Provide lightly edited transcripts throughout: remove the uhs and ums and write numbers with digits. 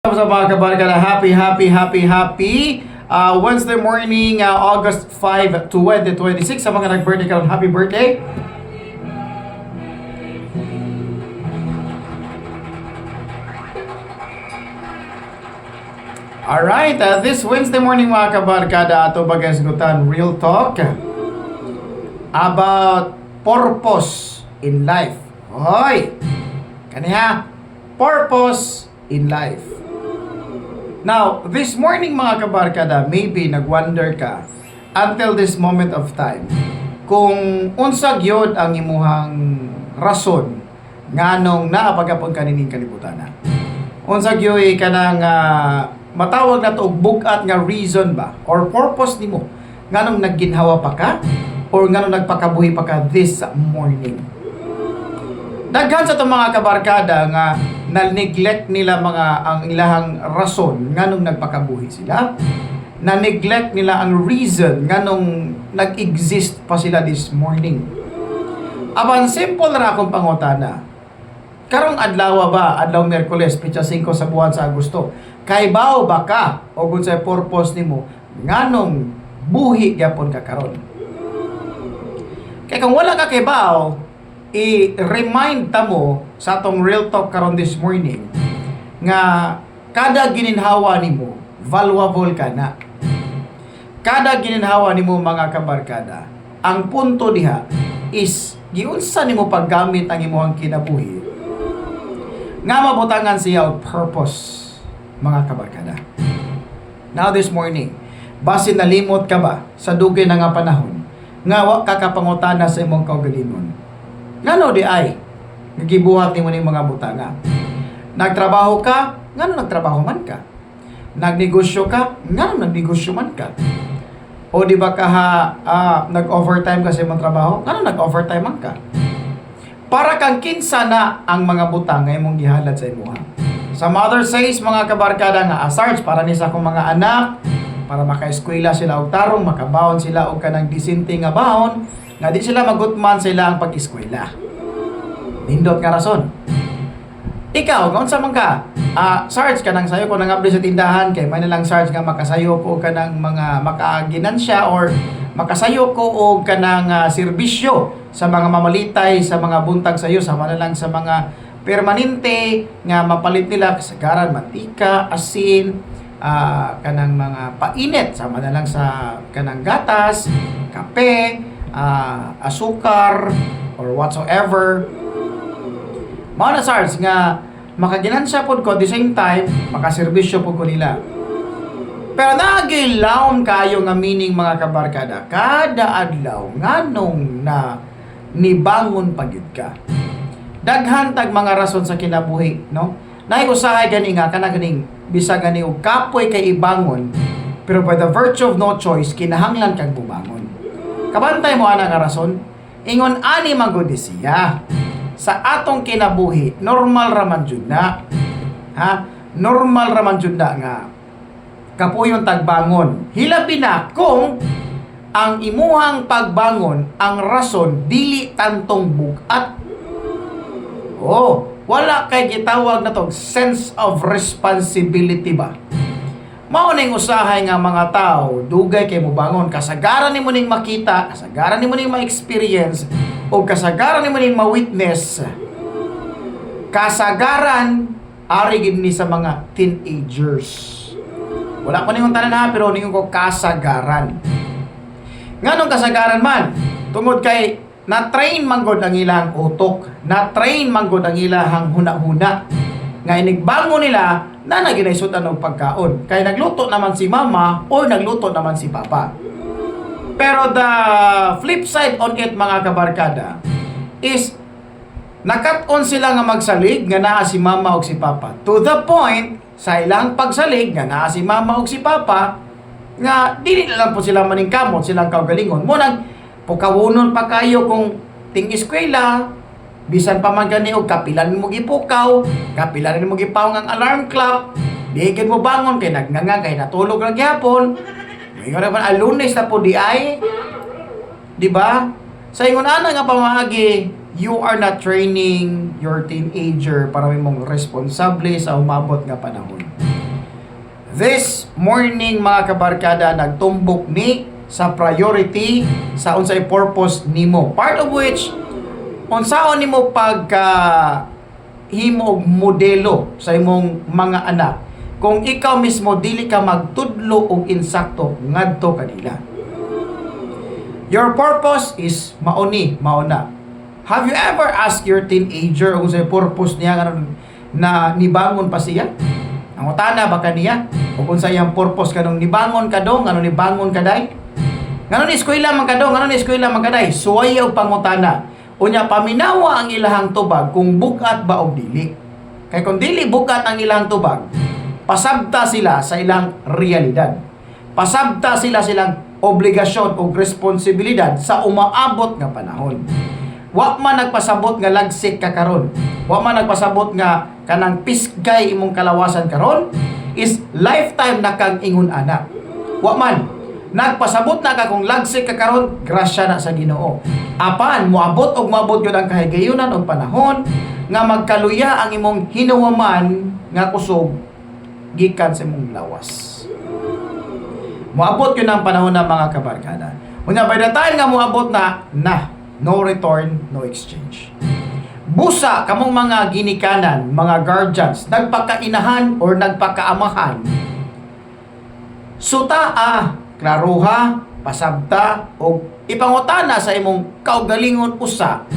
Sa mga kabarkada, happy Wednesday morning, August 5, 2026. Sa mga nag-birthday karon, happy birthday. Alright, this Wednesday morning mga kabarkada, ato bagasgutan real talk about purpose in life. Hoy! Kaniya, purpose in life. Now, this morning mga kabarkada, maybe nag-wonder ka until this moment of time kung unsag yun ang imuhang rason nganong naapagapon kanining kalibutan na. Unsag yun ka nang matawag na to bugat nga reason ba or purpose nimo nganong nagginhawa pa ka or nganong nagpakabuhi pa ka this morning. Daghan sa itong mga kabarkada nga na-neglect nila ang ilahang rason nganong nagpakabuhi sila. Na-neglect nila ang reason nganong nag-exist pa sila this morning. Aban simple ra akong pangutana. Karong adlaw ba, adlaw Miyerkules, pitsa 5 sa buwan sa Agosto. Kay bao ba ka o kung sa purpose nimo nganong buhi gyapon ka karon? Kay kung wala ka kay bao, i-remind ta mo sa atong real talk karon this morning nga kada gininhawa nimo valuable ka na. Kada gininhawa nimo mga kabarkada, ang punto diha is giunsa nimo paggamit ang imong kinabuhi nga mabutangan siya og purpose mga kabarkada. Now this morning, basin nalimot ka ba sa dugay na nga panahon nga wa ka kapangutana sa imong kaugalingon? Ngano di ay nagibuhat nimo ning mga butanga? Nagtrabaho ka, ngano nagtrabaho man ka? Nagnegosyo ka, ngano nagnegosyo man ka? O di ba ka nag-overtime ka sa imong trabaho? Ngano nag-overtime man ka? Para kang kinsa na ang mga butang nga imong gihalad sa imuha. Sa Mother Says mga kabarkada nga Sarge, para ni sa akong mga anak, para maka-eskwela sila og tarong, makabaon sila og kanang disente nga baon, nga di sila magutman sa ilang pag-eskwela. Nindot nga rason. Ikaw, unsa man ka? Sarge, kanang sayo ko nangabli sa tindahan, kay may nalang Sarge nga makasayo ko kanang mga makaginansya or makasayo ko og kanang serbisyo sa mga mamalitay, sa mga buntag sayo, sama na lang sa mga permanente nga mapalit nila kasagaran, mantika, asin, kanang mga painit, sama na lang sa kanang gatas, kape, asukar or whatsoever. Mga na SARS nga makaginansya po ko at the same time makaservisyo po ko nila. Pero nagilawon kayo nga meaning mga kabarkada kada adlaw nganong na nibangon pagyud ka. Daghan tag mga rason sa kinabuhi, no? Nay usahay gani nga kana ganing bisag gani og kapoy kay ibangon pero by the virtue of no choice kinahanglan kag bubangon. Kabantay mo ana nga rason, ingon ani magudi siya. Sa atong kinabuhi, normal raman jud na. Normal raman jud na nga kapuyon tagbangon. Hilabi na kung ang imuhang pagbangon ang rason dili tantong bugat. Wala kay gitawag na tong sense of responsibility ba? Mao ning usahay nga mga tao dugay kay mobangon, kasagaran nimo ning makita, kasagaran nimo ning ma-experience o kasagaran nimo ning ma-witness. Kasagaran ari gid ni sa mga teenagers. Wala pa ning tanan pero ningon ko kasagaran. Nganong kasagaran man? Tungod kay na-train man gud ang ilang utok, na-train man gud ang ilang huna-huna. Nga inigbango nila na naginaisutan og pagkaon. Kay nagluto naman si mama o nagluto naman si papa. Pero the flip side on it mga kabarkada is nakat-on sila nga magsalig nga naa si mama o si papa. To the point sa ilang pagsalig nga naa si mama o si papa nga dili na lang po sila maningkamot silang kaugalingon. Mo nang pukawunon pa kayo kung ting-eskwela, bisan pa man gani og kapilan mo gipukaw, kapilan mo gipaw ang alarm clock, digid mo bangon kay nagnanga kay natulog ra gyapon. Ngayon naman Lunes na po di ay, di ba? Sa ingon ana nga pamagi, you are not training your teenager para may mong responsable sa umabot nga panahon. This morning mga kabarkada, nagtumbok ni sa priority sa unsay purpose nimo. Part of which unsaon nimo pagka himo og modelo sa imong mga anak kung ikaw mismo dili ka magtudlo og insakto ngadto kanila. Your purpose is mauna. Have you ever asked your teenager kung sa purpose niya na nibangon pa siya? Ang utana ba kaniya? O kung sa iyang purpose kanong nibangon ka dong, ano nibangon ka day? Ngano ni eskwela man ka dong, ngano ni eskwela man ka day? Suway og pangutana. Unya paminawa ang ilahang tubag kung bukat ba o dili. Kay kung dili bukat ang ilahang tubag, pasabta sila sa ilang realidad. Pasabta sila silang obligasyon o responsibilidad sa umaabot nga panahon. Wa man nagpasabot nga lagsik ka karon. Wa man nagpasabot nga kanang piskay imong kalawasan karon is lifetime na kang ingon ana. Wa man nagpasabot na ka kung lagsik ka karon, grasya na sa Ginoo. Apan moabot og moabot gyud ang kahigayunan og panahon nga magkaluya ang imong hinuwaman nga kusog gikan sa imong lawas. Moabot yun ang panahon ng mga kabarkada. Unya by the time nga moabot na no return, no exchange. Busa kamong mga ginikanan, mga guardians, nagpakainahan or nagpakaamahan. Suta klaruha, pasabta o ipangutana sa imong kaugalingon usa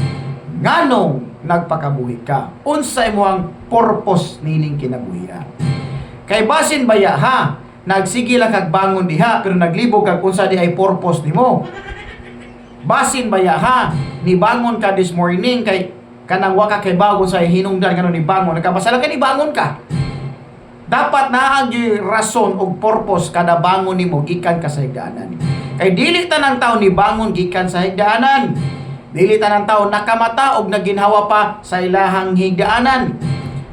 nganong nagpakabuhi ka. Unsa imong purpose nining kinabuhian. Kay basin baya nagsige lang kag bangon diha pero naglibog kag unsa di ay purpose nimo. Basin baya ni bangon ka this morning kay kanang wa ka kay bagon sa hinungdan kanon ni bangon nagkabasala ka ni bangon ka. Dapat naa ang rason og purpose kada bangon nimo gikan ka sa higdaanan. Kay dili tanang tawo ni bangon gikan sa higdaanan. Dili tanang tawo nakamata og naginhawa pa sa ilahang higdaanan.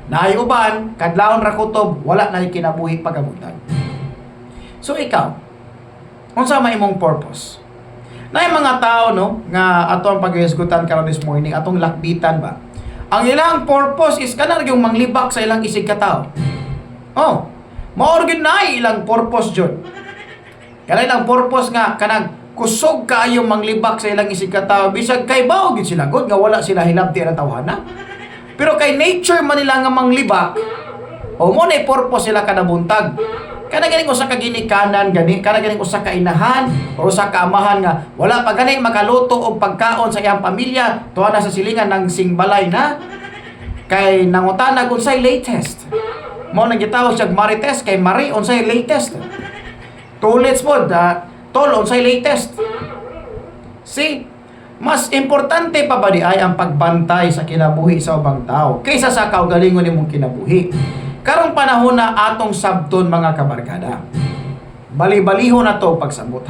Naay uban kadlawon ra kutob wala na kinabuhi pagabutan. So ikaw, unsa may imong purpose? Na yung mga tao nga atong paghisgutan karon this morning, atong lakbitan ba? Ang ilang purpose is kanang yung manglibak sa ilang isig ka tao. Oh, maorgin na ilang purpose jud. Kaya ilang purpose nga kanang kusog kaayo manglibak sa ilang isig ka tao bisag kay bawo gid sila gud nga wala sila hilabti ra tawhana. Pero kay nature man nila nga manglibak, o mo na purpose sila kada buntag. Kada ganing usa ka ginikanan gani, kada ganing usa ka inahan o usa ka amahan nga wala pa gani makaluto og pagkaon sa iyang pamilya, tuwa na sa silingan ng singbalay na kay nangutana kung unsay latest. Mao nang gitawag siya marites kay Mari unsay latest. Tulits pod tol unsay latest. See, mas importante pa ba di ay ang pagbantay sa kinabuhi sa ubang tao kaysa sa kaugalingon nimong kinabuhi. Karong panahon na atong sabton mga kabarkada. Bali-baliho na to pagsabot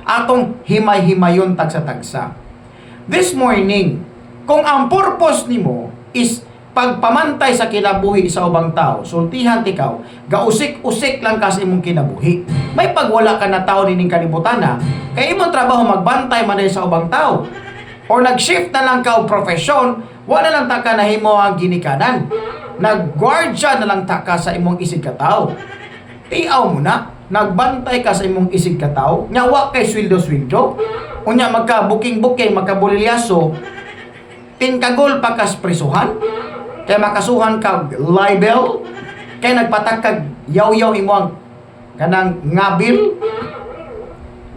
atong himay-himayon tagsa-tagsa. This morning, kung ang purpose nimo is pagpamantay sa kinabuhi sa ubang tao, sultihan tikaw, gausik-usik lang ka sa imong kinabuhi. May pagwala ka na tao nining kalibutan kay imong trabaho magbantay man sa ubang tao. Or nag-shift na lang ka og profesyon, wala lang ta ka nahimo ang ginikanan. Nag-guardian na lang ta ka sa imong isig ka tao. Tiaw mo na, nagbantay ka sa imong isig ka tao, nyawa kay sweldo-sweldo. Unya magka-booking-booking, magka-bolilyaso, tinkagol pa kas prisuhan, kay makasuhan kag libel, kay nagpatakag yaw-yaw imong kanang ngabil.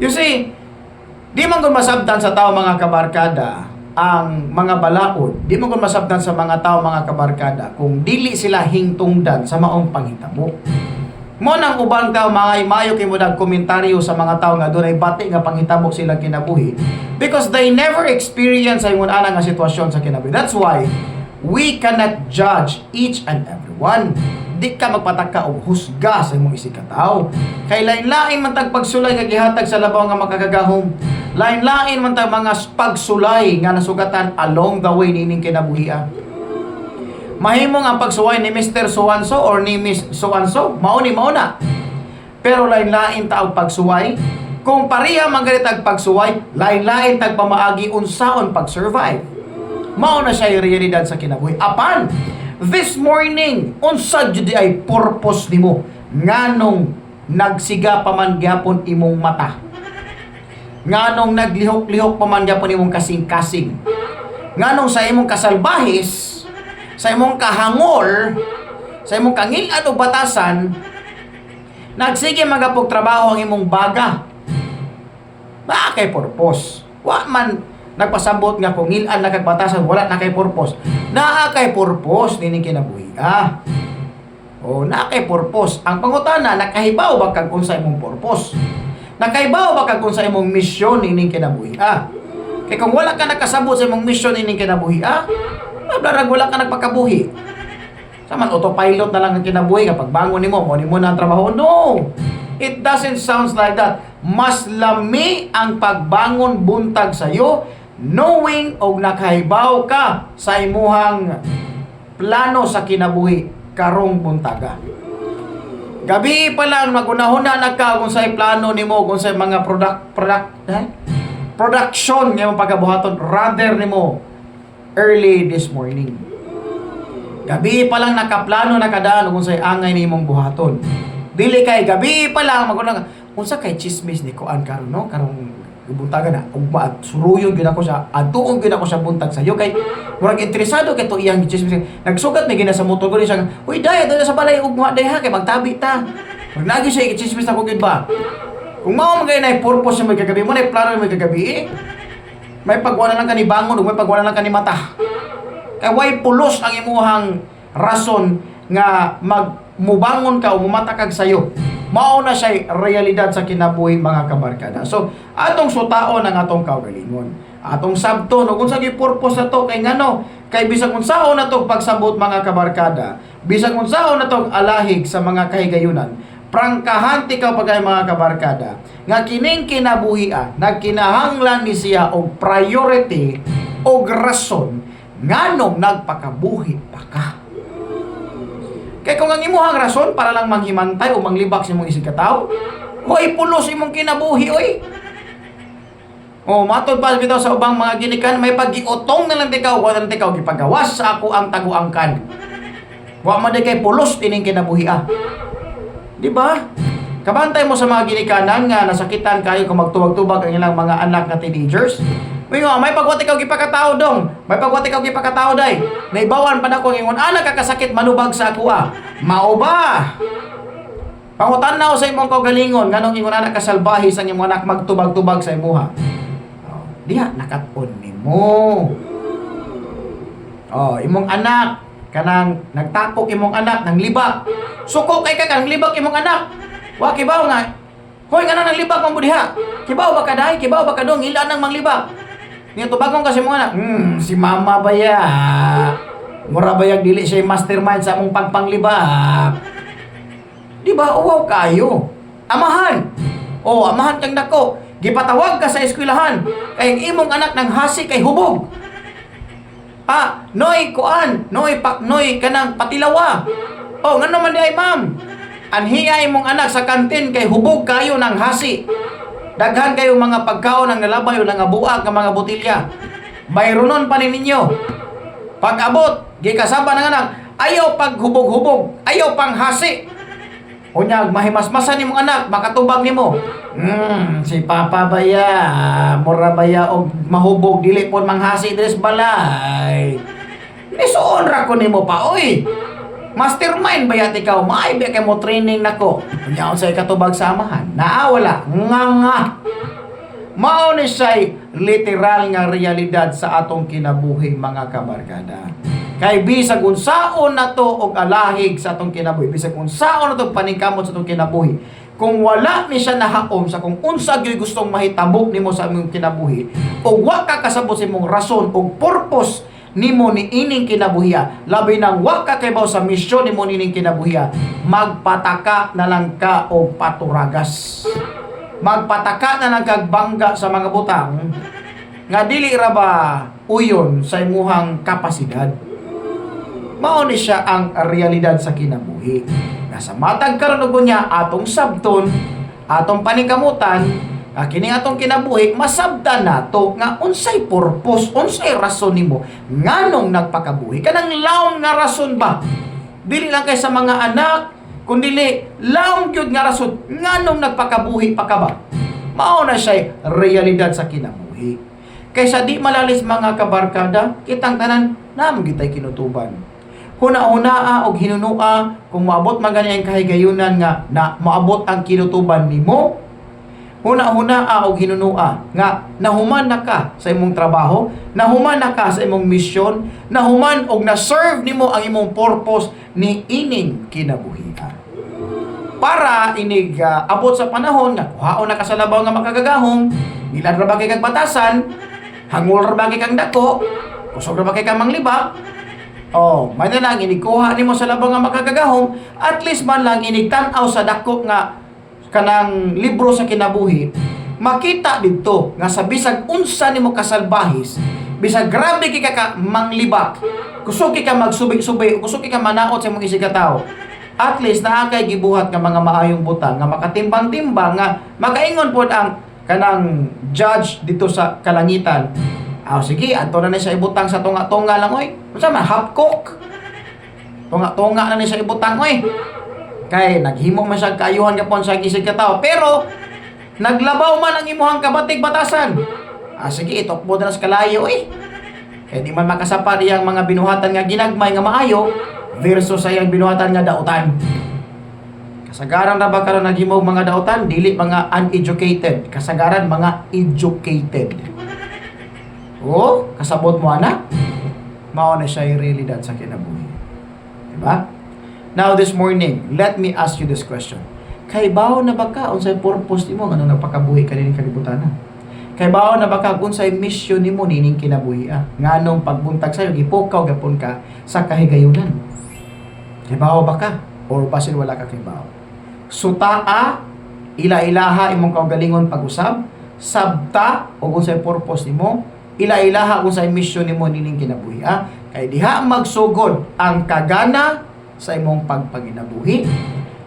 You see, di man kung masabtan sa tao mga kabarkada ang mga balaod, di mo kung masabtan sa mga tao mga kabarkada kung dili sila hingtungdan sa maong panghitabo. Mo nang ubang tao mga mayo kay mo komentaryo sa mga tao nga dunay bati nga panghitabo sila kinabuhi because they never experience ay ana nga sitwasyon sa kinabuhi. That's why we cannot judge each and everyone. Di ka magpataka og husga sa imong isig ka tao. Kay lain-lain man tag pagsulay nga gihatag sa labaw nga makakagahom. Lain-lain man tag mga pagsulay nga nasugatan along the way nining kinabuhian. Mahimong ang pagsuway ni Mr. So-and-so or ni Miss So-and-so, mao na. Pero lain-lain ta og pagsuway. Kung pareha man ganit tag pagsuway, lain-lain tag pamaagi unsaon pag-survive. Mao na siya realidad sa kinabuhi. Apan, this morning, unsa jud ay purpose nimo nganong nagsiga pa man gyapon imong mata, nganong naglihok-lihok pa man gyapon imong kasing-kasing, nganong sa imong kasalbahis, sa imong kahangol, sa imong kangil-an o batasan, nagsige magapog trabaho ang imong baga. Naa kay purpose. Wa man nagpasabot nga kung ngil-an na kagbatasan, wala na kay purpose. Naa kay purpose nining kinabuhi. O naa kay purpose. Ang pangutana, nakahibaw ba kag unsa imong purpose? Nakahibaw ba kag unsa imong misyon nining kinabuhi? Kay kung wala ka nakasabot sa imong misyon nining kinabuhi, darag wala ka nagpakabuhi. Saman autopilot na lang ang kinabuhi kapag bangon nimo, mo nimo na ang trabaho. No. It doesn't sound like that. Mas lami ang pagbangon buntag sayo knowing og nakahibaw ka sa imuhang plano sa kinabuhi karong buntaga. Gabi pa lang magunahuna na ka kung sa'y plano nimo, kung sa'y mga production nga mong pagkabuhaton rather nimo early this morning. Gabi pa lang nakaplano nakadaan kung sa'y angay nimong buhaton. Dili kay gabi pa lang magunang unsa kay chismis ni kuan karon no karong buntagan na ugma at suruyon gyud ako siya atuon gyud ako siya buntag sayo kay murag interesado kay to iyang chismis. Nagsugat may gina sa motor ko siya, uy day sa balay ugma day ha kay magtabi ta. Magnagi siya chismis ako gyud ba. Kung mao man kay na purpose mo kagabi mo na plano mo kagabi may pagwala lang kani bangon ug may pagwala lang kani mata. Kay way pulos ang imuhang rason nga mubangon ka o mumatakag sayo. Mao na siya realidad sa kinabuhi mga kabarkada. So, atong sutaon ang atong kaugalingon. Atong sabton ug unsa gyud purpose nato kay ngano? Kay bisag unsaon nato pagsabot mga kabarkada, bisag unsaon nato alahig sa mga kahigayunan. Prangkahan tikaw pagay mga kabarkada nga kining kinabuhi nagkinahanglan ni siya og priority og rason nganong nagpakabuhi pa ka. Kaya kung ang imuhang rason para lang manghimantay o manglibak sa imong isig kataw, hoy pulos imong kinabuhi oy. Matod pa bitaw sa ubang mga ginikan, may paggiotong na lang tikaw, wala lang tikaw gipagawas sa ako ang taguangkan. Wa man kay pulos ining kinabuhi Di ba? Kabantay mo sa mga ginikanan nga nasakitan kayo kung magtuwag-tubag ang ilang mga anak na teenagers. May pagwati kaw gipakatao dong. May pagwati kaw gipakatao day. Naibawan pa na ko ingon kakasakit manubag sa ako Mao ba? Pangutanaw sa imong kaugalingon nganong ingon anak kasalbahi sa imong anak magtubag-tubag sa imuha. Diha nakat-on nimo. Imong anak kanang nagtapok imong anak nang libak. Suko kay ka kanang libak imong anak. Wa kibaw nga. Hoy ngano nang libak mo diha? Kibaw ba ka day? Kibaw ba ka dong ilan nang manglibak? Nga tubagong kasi mga anak, si mama ba ya? Mura ba yung dili siya mastermind sa among pagpanglibak? Di ba? Uwaw kayo. Amahan. Amahan kang dako. Gipatawag ka sa eskwelahan. Kay imong anak ng hasi kay hubog. Noy kuan. Noy kanang patilawa. Nga naman di ay ma'am. Anhiya imong anak sa kantin kay hubog kayo ng hasi. Daghan kayo mga pagkaon ng nalabay o ng buak ng mga botilya. Bayronon pa ninyo. Pag-abot, gikasaba ng anak, ayaw paghubog-hubog, ayaw pang hasi. Unyag, mahimasmasan ni mong anak, makatubag ni mo. Si Papa baya, mura baya o mahubog, dili po manghasi dres balay. Nisuon ra ko ni mo pa, oy. Mastermind ba yat ikaw? Maaybi kay mo training nako. Kunyaon sa ikatubag samahan. Naawala. Nga. Mao ni siya'y literal nga realidad sa atong kinabuhi mga kabarkada. Kay bisag unsaon na to og alahig sa atong kinabuhi. Bisag unsaon na to paningkamot sa atong kinabuhi. Kung wala ni siya nahaom sa kung unsa gyud gustong mahitabok nimo sa imong kinabuhi, o wa ka kasabot sa imong rason o purpose nimo ni ining kinabuhiya, labi nang wa ka kaybaw sa misyon nimo nining kinabuhiya, magpataka na lang ka o paturagas. Magpataka na lang kag bangga sa mga butang nga dili ra ba uyon sa imuhang kapasidad. Mao ni siya ang realidad sa kinabuhi. Nasa matag karon ug niya atong sabton, atong paningkamutan, kini atong kinabuhi, masabtan nato nga unsay purpose, unsay rason nimo nganong nagpakabuhi. Kanang laom nga rason ba? Dili lang kay sa mga anak, Kundili laom gyud nga rason nganong nagpakabuhi pa ka ba? Mao na siya realidad sa kinabuhi. Kaysa di malalis mga kabarkada, kitang tanan naman kita'y kinutuban. Huna-hunaa o hinunua kung maabot man gani ang kahigayunan nga na maabot ang kinutuban nimo. Huna-hunaa o hinunua nga nahuman na ka sa imong trabaho, nahuman na ka sa imong misyon, nahuman og na-serve nimo ang imong purpose ni ining kinabuhian. Para inig abot sa panahon nga kuhaon na ka sa labaw nga makagagahom, ilan ra ba kay kag batasan, hangol ra ba kay kang dako, kusog ra ba kay kang manglibak. Oh, man na lang inikuha nimo sa labaw nga makagagahom, at least man lang inigtan-aw sa dako nga kanang libro sa kinabuhi, makita dito nga sa bisag unsa nimo kasalbahis, bisag grabe kay ka manglibak, kusog kay ka magsubay-subay, kusog kay ka manaot sa imong isig ka tawo, at least naa kay gibuhat nga mga maayong butang nga makatimbang-timbang nga makaingon pod ang kanang judge dito sa kalangitan. Sige, ato na siya ibutang sa tunga-tunga lang, oy. Unsa man, half cook. Tunga-tunga na siya ibutang, oy. Kay naghimo man siya kaayuhan kapon sa gisig ka tao. Pero naglabaw man ang imuhang kabatig batasan. Sige, itukbo na sa kalayo, oy. Kay di man makasapa diyang mga binuhatan nga ginagmay nga maayo versus sa iyang binuhatan nga dautan. Kasagaran na ba karon naghimo mga dautan, dili mga uneducated. Kasagaran mga educated. Kasabot mo ana, mao na siya yung realidad sa kinabuhi. Diba? Now this morning, let me ask you this question. Kay bao na ba ka unsay purpose nimo nga nagpakabuhi kaning kalibutan? Kay bao na ba ka unsay mission nimo nining kinabuhi? Nganong pagbuntag sayo gipukaw gapon ka sa kahigayunan? Kay bao ba ka or basin wala ka kay bao? Sutaa, ila-ilaha imong kaugalingon pag-usab, sabta o unsay purpose nimo, ila-ilaha kung sa mission nimo nining kinabuhi. Kay diha magsugod ang kagana sa imong pagpanginabuhi.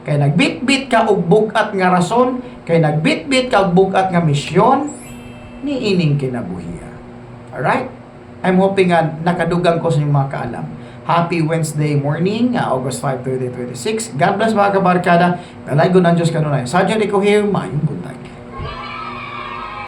Kay nagbitbit ka og bugat nga rason, kay nagbitbit ka og bugat nga misyon ni ining kinabuhi. Alright? I'm hoping nga nakadugang ko sa inyong mga kaalam. Happy Wednesday morning, August 5, 2026. God bless mga kabarkada. Dalaygon ang Diyos kanunay. Sadya di ko here, mayong